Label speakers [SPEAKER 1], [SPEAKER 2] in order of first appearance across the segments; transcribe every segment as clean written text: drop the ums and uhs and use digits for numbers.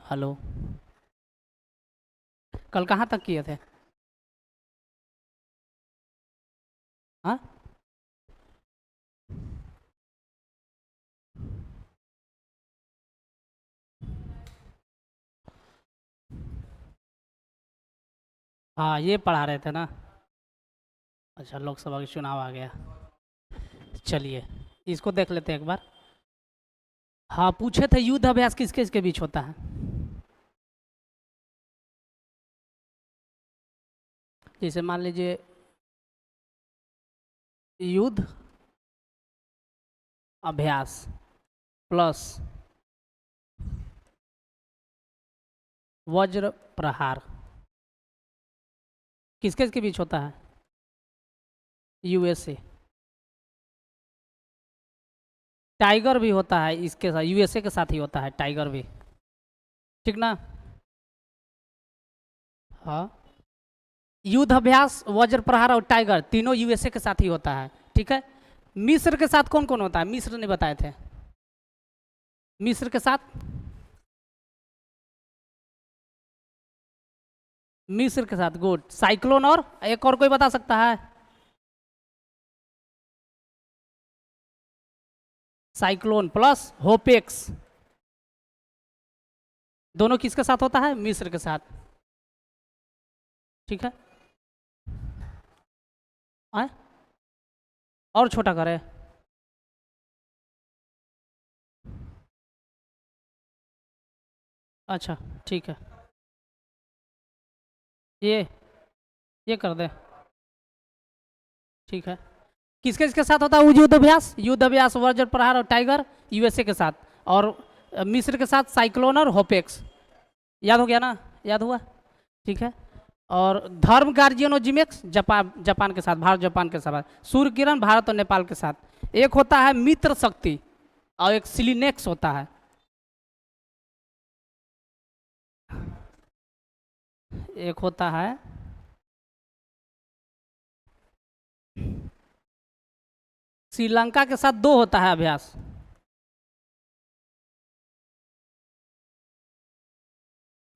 [SPEAKER 1] Hello. कल कहाँ तक किए थे? हाँ। हाँ, ये पढ़ा रहे थे ना। अच्छा, लोकसभा के चुनाव आ गया। चलिए, इसको देख लेते हैं एक बार। हाँ, पूछे थे युद्ध अभ्यास किस किस के बीच होता है। जैसे मान लीजिए युद्ध अभ्यास प्लस वज्र प्रहार किस किस के बीच होता है? यूएसए। टाइगर भी होता है इसके साथ, यूएसए के साथ ही होता है टाइगर भी। ठीक ना? हाँ। युद्ध अभ्यास वज्र प्रहार और टाइगर तीनों यूएसए के साथ ही होता है। ठीक है। मिस्र के साथ कौन कौन होता है? मिस्र ने बताए थे। मिस्र के साथ, मिस्र के साथ गुड साइक्लोन, और एक और कोई बता सकता है? साइक्लोन प्लस होपेक्स दोनों किसके साथ होता है? मिस्र के साथ। ठीक है। आए? और छोटा करे। अच्छा, ठीक है। ये ये कर दे। ठीक है। किसके किसके साथ होता है युद्ध अभ्यास? युद्ध अभ्यास वज्र प्रहार और टाइगर यूएसए के साथ, और मिस्र के साथ साइक्लोन और होपेक्स। याद हो गया ना? याद हुआ? ठीक है। और धर्म गार्जियन और जिमेक्स जापान, जापान के साथ, भारत जापान के साथ। सूर्य किरण भारत और नेपाल के साथ। एक होता है मित्र शक्ति और एक सिलिनेक्स होता है। एक होता है श्रीलंका के साथ, दो होता है अभ्यास।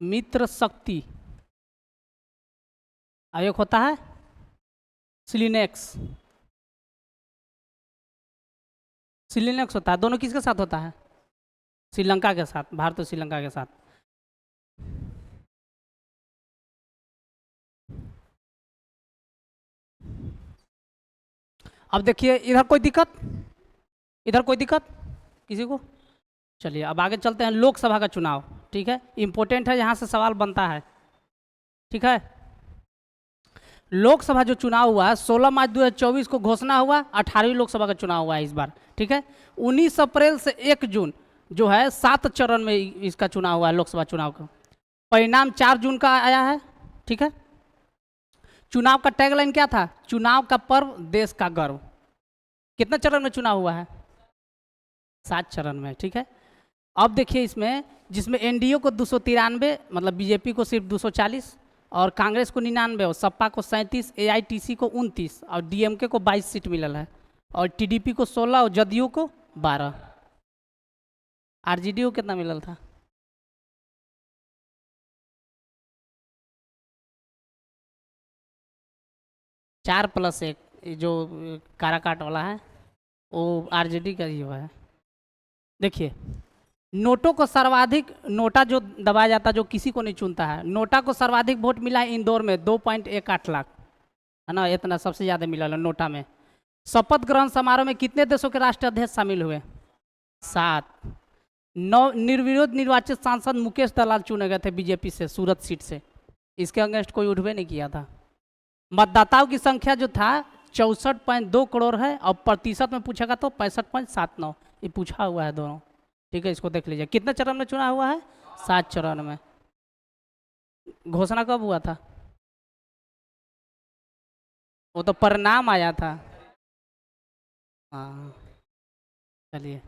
[SPEAKER 1] मित्र शक्ति और एक होता है सिलिनेक्स। सिलिनेक्स होता है, दोनों किसके साथ होता है? श्रीलंका के साथ, भारत और श्रीलंका के साथ। अब देखिए, इधर कोई दिक्कत? इधर कोई दिक्कत किसी को? चलिए, अब आगे चलते हैं। लोकसभा का चुनाव, ठीक है, इंपॉर्टेंट है, यहाँ से सवाल बनता है। ठीक है। लोकसभा जो चुनाव हुआ है 16 मार्च 2024 को घोषणा हुआ, 18वीं लोकसभा का चुनाव हुआ है इस बार। ठीक है। 19 अप्रैल से 1 जून जो है 7 चरण में इसका चुनाव हुआ है, लोकसभा चुनाव का। परिणाम 4 जून का आया है। ठीक है। चुनाव का टैगलाइन क्या था? चुनाव का पर्व, देश का गर्व। कितना चरण में चुनाव हुआ है? 7 चरण में। ठीक है। अब देखिए इसमें, जिसमें एनडीए को 293, मतलब बीजेपी को सिर्फ 240, और कांग्रेस को 99, और सपा को 37, एआईटीसी को 29, और डीएमके को 22 सीट मिलल है, और टीडीपी को 16 और जदयू को 12। आरजेडी को कितना मिलल था? 4+1, जो काराकाट वाला है वो आरजेडी का ही हुआ है। देखिए, नोटों को सर्वाधिक, नोटा जो दबाया जाता है जो किसी को नहीं चुनता है, नोटा को सर्वाधिक वोट मिला है इंदौर में 2.18 लाख, है ना, इतना सबसे ज़्यादा मिला है नोटा में। शपथ ग्रहण समारोह में कितने देशों के राष्ट्राध्यक्ष शामिल हुए? 7। 9 निर्विरोध निर्वाचित सांसद मुकेश दलाल चुने गए थे बीजेपी से, सूरत सीट से। इसके अगेंस्ट कोई उठबे नहीं किया था। मतदाताओं की संख्या जो था 64.2 करोड़ है, और प्रतिशत में पूछेगा तो 65.79, ये पूछा हुआ है दोनों। ठीक है, इसको देख लीजिए। कितने चरण में चुनाव हुआ है? 7 चरण में। घोषणा कब हुआ था? वो तो परिणाम आया था। हाँ। चलिए,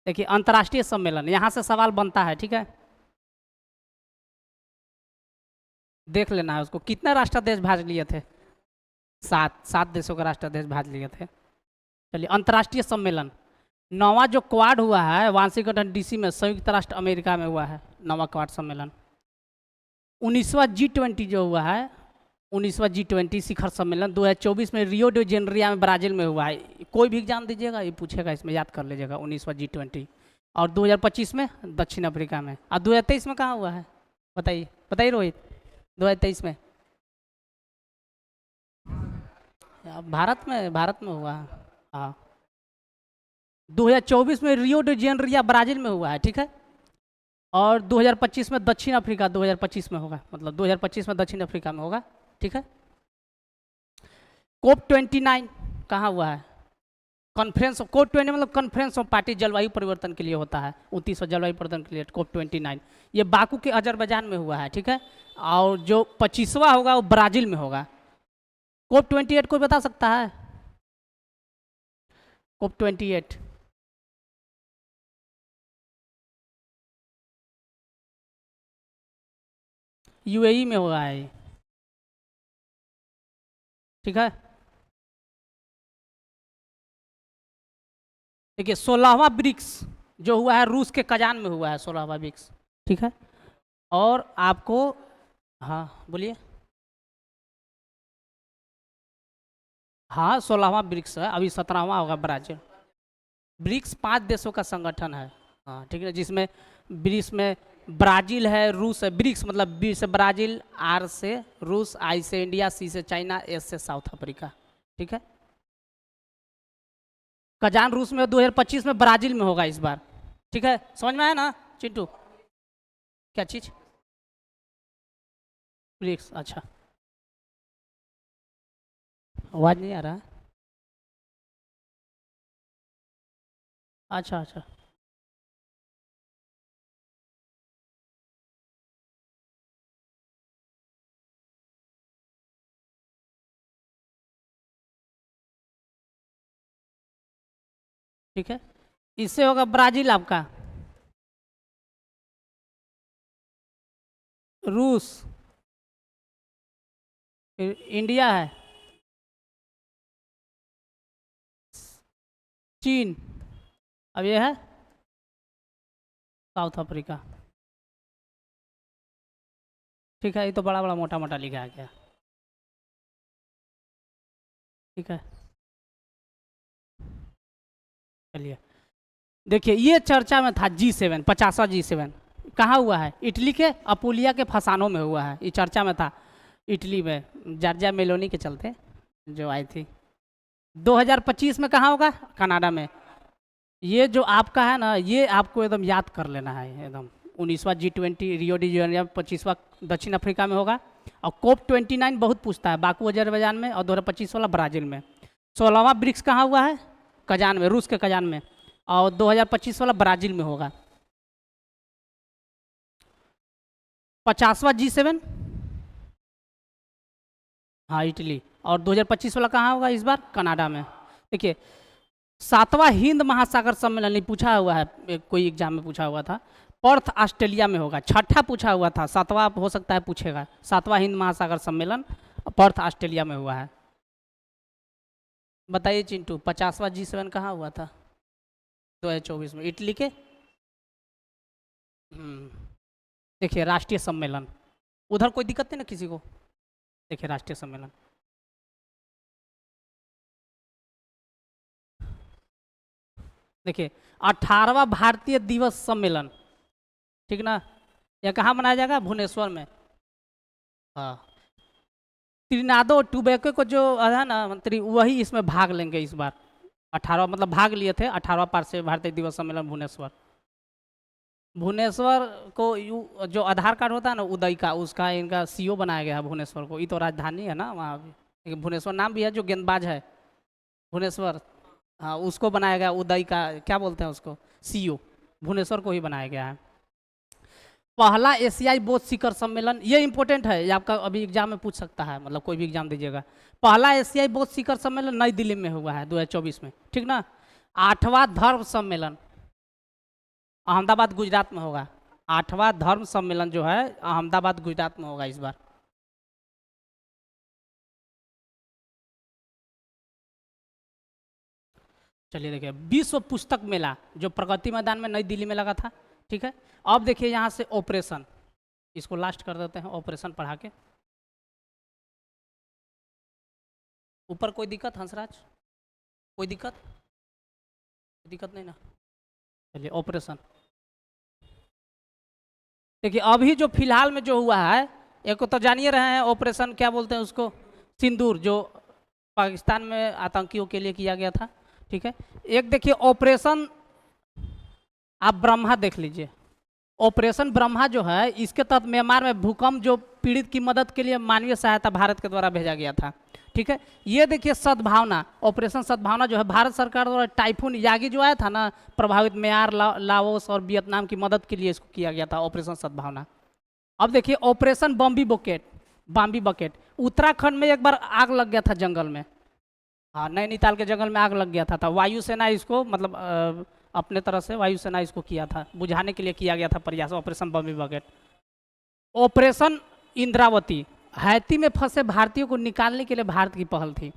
[SPEAKER 1] देखिए, अंतर्राष्ट्रीय सम्मेलन, यहाँ से सवाल बनता है। ठीक है, देख लेना है उसको। कितने राष्ट्राध्यक्ष भाग लिए थे? 7 देशों के राष्ट्राध्यक्ष भाग लिए थे। चलिए, अंतर्राष्ट्रीय सम्मेलन, 9वां जो क्वाड हुआ है वाशिंगटन डीसी में, संयुक्त राष्ट्र अमेरिका में हुआ है 9वां क्वाड सम्मेलन। 19वां G20 जो हुआ है, 19वां G20 शिखर सम्मेलन 2024 में रियो डे जेनेरिया में ब्राजील में हुआ है। कोई भी एग्जाम दीजिएगा ये पूछेगा, इसमें याद कर लीजिएगा 19वां G20। और 2025 में दक्षिण अफ्रीका में। और 2023 में कहाँ हुआ है बताइए, बताइए रोहित, 2023 में भारत में हुआ है। हाँ 2024 में रियो डे जेनेरिया ब्राजील में हुआ है, ठीक है। और 2025 में दक्षिण अफ्रीका 2025 में होगा, मतलब 2025 में दक्षिण अफ्रीका में होगा, ठीक है। COP29 कहाँ हुआ है? कॉन्फ्रेंस COP20 मतलब कॉन्फ्रेंस ऑफ पार्टी जलवायु परिवर्तन के लिए होता है, 29वां जलवायु परिवर्तन के लिए COP29। ये बाकू के अजरबैजान में हुआ है, ठीक है। और जो 25वां होगा वो ब्राजील में होगा। COP28 कोई बता सकता है? COP28 UAE में हुआ है, ठीक है। देखिए 16वां ब्रिक्स जो हुआ है रूस के कजान में हुआ है, 16वां ब्रिक्स, ठीक है। और आपको, हाँ बोलिए। हाँ 16वां ब्रिक्स है, अभी 17वां होगा ब्राजील। ब्रिक्स 5 देशों का संगठन है, हाँ ठीक है, जिसमें ब्रिक्स में ब्राजील है, रूस है। ब्रिक्स मतलब बी से ब्राजील, आर से रूस, आई से इंडिया, सी से चाइना, एस से साउथ अफ्रीका, ठीक है। कजान रूस में 2025 में ब्राजील में होगा इस बार, ठीक है। समझ में आया ना चिंटू? क्या चीज? ब्रिक्स, अच्छा आवाज नहीं आ रहा है? अच्छा अच्छा, ठीक है। इससे होगा ब्राजील आपका, रूस, फिर इंडिया है, चीन, अब ये है साउथ अफ्रीका, ठीक है। ये तो बड़ा बड़ा मोटा मोटा लिखा है क्या, ठीक है। चलिए देखिए, ये चर्चा में था G7, 50वां G7 कहाँ हुआ है? इटली के अपुलिया के फसानों में हुआ है, ये चर्चा में था इटली में, जॉर्जिया मेलोनी के चलते जो आई थी। 2025 में कहाँ होगा? कनाडा में। ये जो आपका है ना, ये आपको एकदम याद कर लेना है एकदम। 19वां G20 रियो डी जेनेरियो, 25वां दक्षिण अफ्रीका में होगा। और COP29 बहुत पूछता है, बाकू अजरबैजान में, और 2025 वाला ब्राजील में। 16वां ब्रिक्स कहाँ हुआ है? कजान में, रूस के कजान में। और 2025 वाला ब्राजील में होगा। 50वां G7, हाँ इटली। और 2025 वाला कहाँ होगा इस बार? कनाडा में। देखिए 7वां हिंद महासागर सम्मेलन नहीं पूछा हुआ है, कोई एग्जाम में पूछा हुआ था, पर्थ ऑस्ट्रेलिया में होगा। छठा पूछा हुआ था, 7वां हो सकता है पूछेगा। 7वां हिंद महासागर सम्मेलन पर्थ ऑस्ट्रेलिया में हुआ है। बताइए चिंटू, 50वां G7 कहाँ हुआ था? 2024 में इटली के। देखिए राष्ट्रीय सम्मेलन, उधर कोई दिक्कत नहीं ना किसी को? देखिए राष्ट्रीय सम्मेलन, देखिए 18वां भारतीय दिवस सम्मेलन, ठीक ना। यह कहाँ मनाया जाएगा? भुवनेश्वर में। हाँ त्रिनादो टुबैको को जो है ना मंत्री, वही इसमें भाग लेंगे इस बार। 18वां मतलब भाग लिए थे 18वां पार्श्व भारतीय दिवस सम्मेलन भुवनेश्वर। भुवनेश्वर को जो आधार कार्ड होता है ना उदय का, उसका इनका CEO बनाया गया है भुवनेश्वर को। ये तो राजधानी है ना वहाँ भी, लेकिन भुवनेश्वर नाम भी है, जो गेंदबाज है भुवनेश्वर, हाँ उसको बनाया गया उदय का, क्या बोलते हैं उसको, CEO। भुवनेश्वर को ही बनाया गया है। पहला एशियाई बौद्ध शिखर सम्मेलन, ये इंपॉर्टेंट है, ये आपका अभी एग्जाम में पूछ सकता है, मतलब कोई भी एग्जाम दीजिएगा। पहला एशियाई बौद्ध शिखर सम्मेलन नई दिल्ली में हुआ है 2024 में, ठीक ना। 8वां धर्म सम्मेलन अहमदाबाद गुजरात में होगा। 8वां धर्म सम्मेलन जो है अहमदाबाद गुजरात में होगा इस बार। चलिए देखिए, विश्व पुस्तक मेला जो प्रगति मैदान में नई दिल्ली में लगा था, ठीक है। अब देखिए यहाँ से ऑपरेशन, इसको लास्ट कर देते हैं, ऑपरेशन पढ़ा के। ऊपर कोई दिक्कत हंसराज? कोई दिक्कत नहीं ना? चलिए ऑपरेशन देखिए, अभी जो फिलहाल में जो हुआ है, एक तो जानिए रहे हैं ऑपरेशन क्या बोलते हैं उसको, सिंदूर, जो पाकिस्तान में आतंकियों के लिए किया गया था, ठीक है। एक देखिए ऑपरेशन, आप ब्रह्मा देख लीजिए, ऑपरेशन ब्रह्मा जो है, इसके तहत म्यांमार में भूकंप जो पीड़ित की मदद के लिए मानवीय सहायता भारत के द्वारा भेजा गया था, ठीक है। ये देखिए सद्भावना, ऑपरेशन सद्भावना जो है भारत सरकार द्वारा टाइफून यागी जो आया था ना, प्रभावित म्यांमार, लाओस और वियतनाम की मदद के लिए इसको किया गया था, ऑपरेशन सद्भावना। अब देखिए ऑपरेशन बॉम्बी बकेट, उत्तराखंड में एक बार आग लग गया था जंगल में, हाँ, नैनीताल के जंगल में आग लग गया था वायुसेना इसको, मतलब अपने तरह से वायुसेना इसको किया था, बुझाने के लिए किया गया था प्रयास, operation बॉम्बी bucket. Operation Indravati, Haiti में फंसे भारतीयों को निकालने के लिए भारत की पहल थी,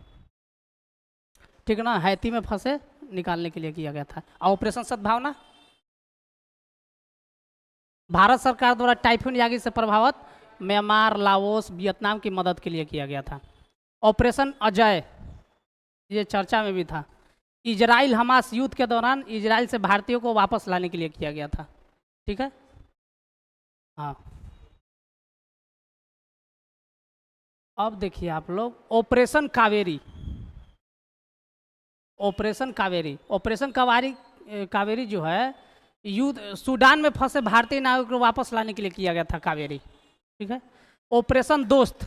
[SPEAKER 1] ठीक ना, हैती में फंसे निकालने के लिए किया गया था। ऑपरेशन सद्भावना भारत सरकार द्वारा टाइफून यागी से प्रभावित म्यांमार, लाओस, वियतनाम की मदद के लिए किया गया था। ऑपरेशन अजय, ये चर्चा में भी था, इजराइल हमास युद्ध के दौरान इजराइल से भारतीयों को वापस लाने के लिए किया गया था, ठीक है। हाँ, अब देखिए आप लोग ऑपरेशन कावेरी, कावेरी जो है, युद्ध सूडान में फंसे भारतीय नागरिकों को वापस लाने के लिए किया गया था कावेरी, ठीक है। ऑपरेशन दोस्त,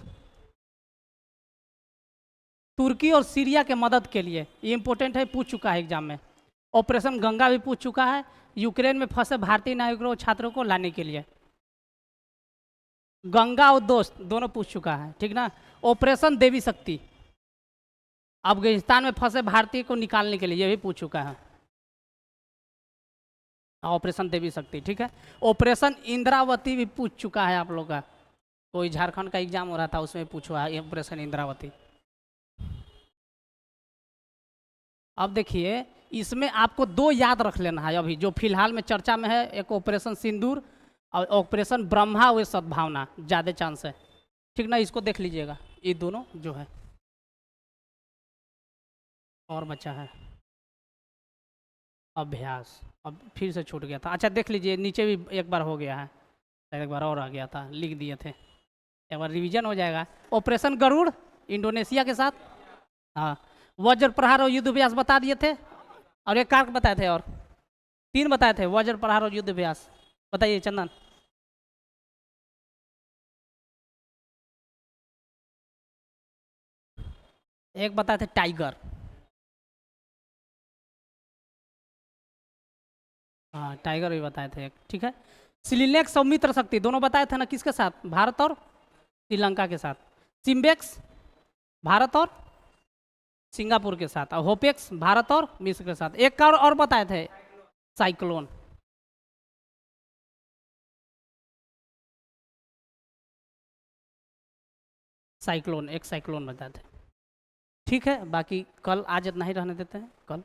[SPEAKER 1] तुर्की और सीरिया के मदद के लिए, ये इंपॉर्टेंट है, पूछ चुका है एग्जाम में। ऑपरेशन गंगा भी पूछ चुका है, यूक्रेन में फंसे भारतीय नागरिकों और छात्रों को लाने के लिए। गंगा और दोस्त दोनों पूछ चुका है, ठीक ना। ऑपरेशन देवी शक्ति, अफगानिस्तान में फंसे भारतीय को निकालने के लिए, ये भी पूछ चुका है, ऑपरेशन देवी शक्ति, ठीक है। ऑपरेशन इंद्रावती भी पूछ चुका है आप लोग का, कोई झारखंड का एग्जाम हो रहा था उसमें पूछा है ऑपरेशन इंद्रावती। अब देखिए इसमें आपको दो याद रख लेना है अभी जो फिलहाल में चर्चा में है, एक ऑपरेशन सिंदूर और ऑपरेशन ब्रह्मा व सद्भावना, ज़्यादा चांस है, ठीक ना, इसको देख लीजिएगा, ये दोनों जो है। और बचा है अभ्यास, अब फिर से छूट गया था, अच्छा देख लीजिए नीचे भी एक बार हो गया है, एक बार और आ गया था, लिख दिए थे, एक बार रिवीजन हो जाएगा। ऑपरेशन गरुड़ इंडोनेशिया के साथ, हाँ, वज्र प्रहार और युद्ध अभ्यास बता दिए थे, और एक कारक बताए थे, और तीन बताए थे, वज्र प्रहार और युद्ध अभ्यास, बताइए चंदन। एक बताए थे टाइगर, हाँ टाइगर भी बताए थे एक, ठीक है। सिलिनेक्स और मित्र शक्ति दोनों बताए थे ना, किसके साथ, भारत और श्रीलंका के साथ। सिम्बेक्स भारत और सिंगापुर के साथ, और होपेक्स भारत और मिस्र के साथ। एक और बताए थे, साइक्लोन, एक साइक्लोन बताए थे, ठीक है। बाकी कल आज इतना ही रहने देते हैं, कल